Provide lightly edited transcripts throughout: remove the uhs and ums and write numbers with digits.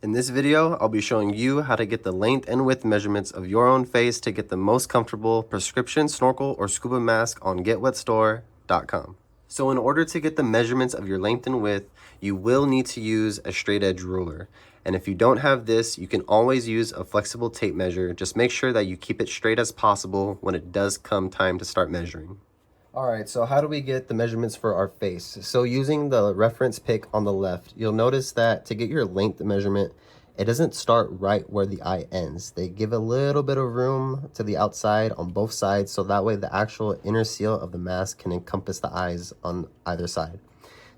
In this video, I'll be showing you how to get the length and width measurements of your own face to get the most comfortable prescription snorkel or scuba mask on GetWetStore.com. So in order to get the measurements of your length and width, you will need to use a straight edge ruler. And if you don't have this, you can always use a flexible tape measure. Just make sure that you keep it straight as possible when it does come time to start measuring. Alright, so how do we get the measurements for our face? So using the reference pic on the left, you'll notice that to get your length measurement, it doesn't start right where the eye ends. They give a little bit of room to the outside on both sides, so that way the actual inner seal of the mask can encompass the eyes on either side.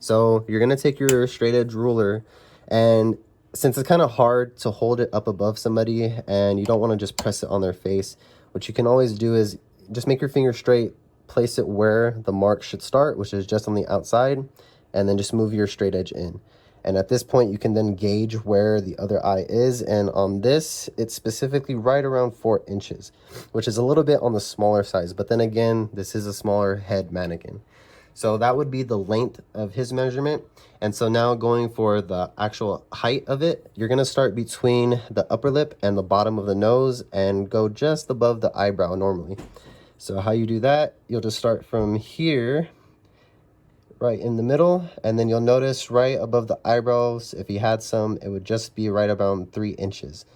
So you're going to take your straight edge ruler, and since it's kind of hard to hold it up above somebody and you don't want to just press it on their face, what you can always do is just make your finger straight, place it where the mark should start, which is just on the outside, and then just move your straight edge in. And at this point, you can then gauge where the other eye is. And on this, it's specifically right around 4 inches, which is a little bit on the smaller size. But then again, this is a smaller head mannequin. So that would be the length of his measurement. And so now going for the actual height of it, you're going to start between the upper lip and the bottom of the nose and go just above the eyebrow normally. So how you do that, you'll just start from here, right in the middle, and then you'll notice right above the eyebrows, if he had some, it would just be right around 3 inches.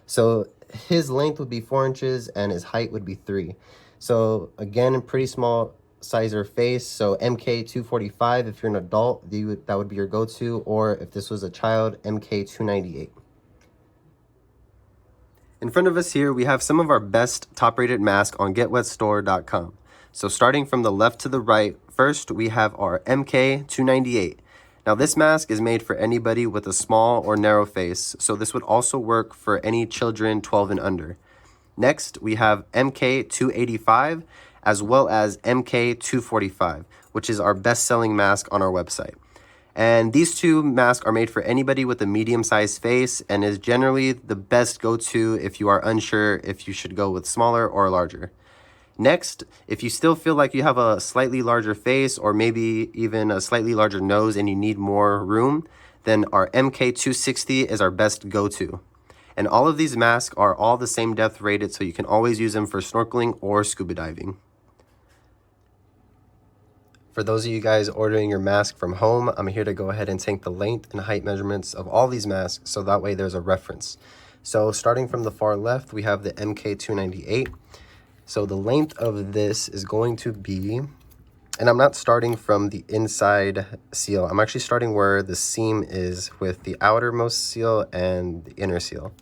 So his length would be 4 inches and his height would be 3. So again, pretty small sizer face. So MK 245 if you're an adult, that would be your go-to, or if this was a child, MK 298. In front of us here, we have some of our best top-rated masks on GetWetStore.com. So starting from the left to the right, first we have our MK 298. Now this mask is made for anybody with a small or narrow face, so this would also work for any children 12 and under. Next, we have MK 285 as well as MK 245, which is our best-selling mask on our website. And these two masks are made for anybody with a medium-sized face and is generally the best go-to if you are unsure if you should go with smaller or larger. Next, if you still feel like you have a slightly larger face or maybe even a slightly larger nose and you need more room, then our MK 260 is our best go-to. And all of these masks are all the same depth rated, so you can always use them for snorkeling or scuba diving. For those of you guys ordering your mask from home, I'm here to go ahead and take the length and height measurements of all these masks, so that way there's a reference. So starting from the far left, we have the MK 298. So the length of this is going to be, and I'm not starting from the inside seal, I'm actually starting where the seam is with the outermost seal and the inner seal.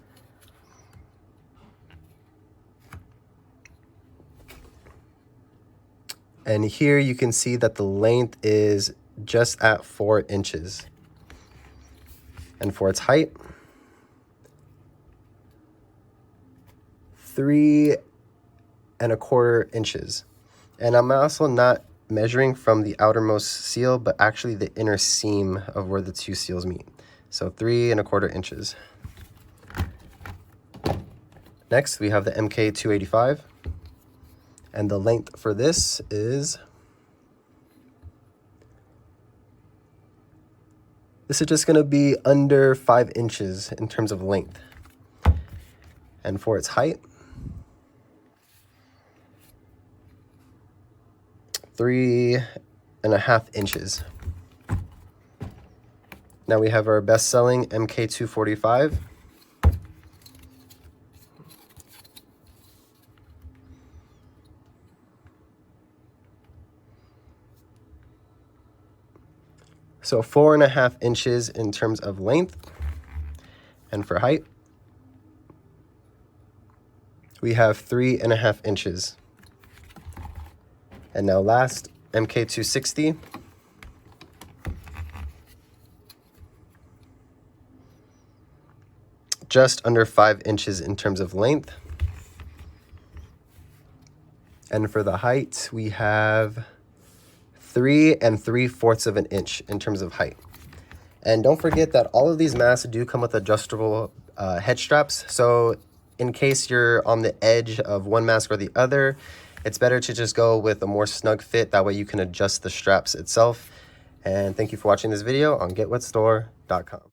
And here you can see that the length is just at 4 inches. And for its height, 3¼ inches. And I'm also not measuring from the outermost seal, but actually the inner seam of where the two seals meet. So 3¼ inches. Next, we have the MK 285. And the length for this is just going to be under 5 inches in terms of length. And for its height, 3½ inches. Now we have our best-selling MK 245. So 4½ inches in terms of length. And for height, we have 3½ inches. And now last, MK 260. Just under 5 inches in terms of length. And for the height, we have 3¾ inch in terms of height. And don't forget that all of these masks do come with adjustable head straps. So in case you're on the edge of one mask or the other, it's better to just go with a more snug fit. That way you can adjust the straps itself. And thank you for watching this video on GetWetStore.com.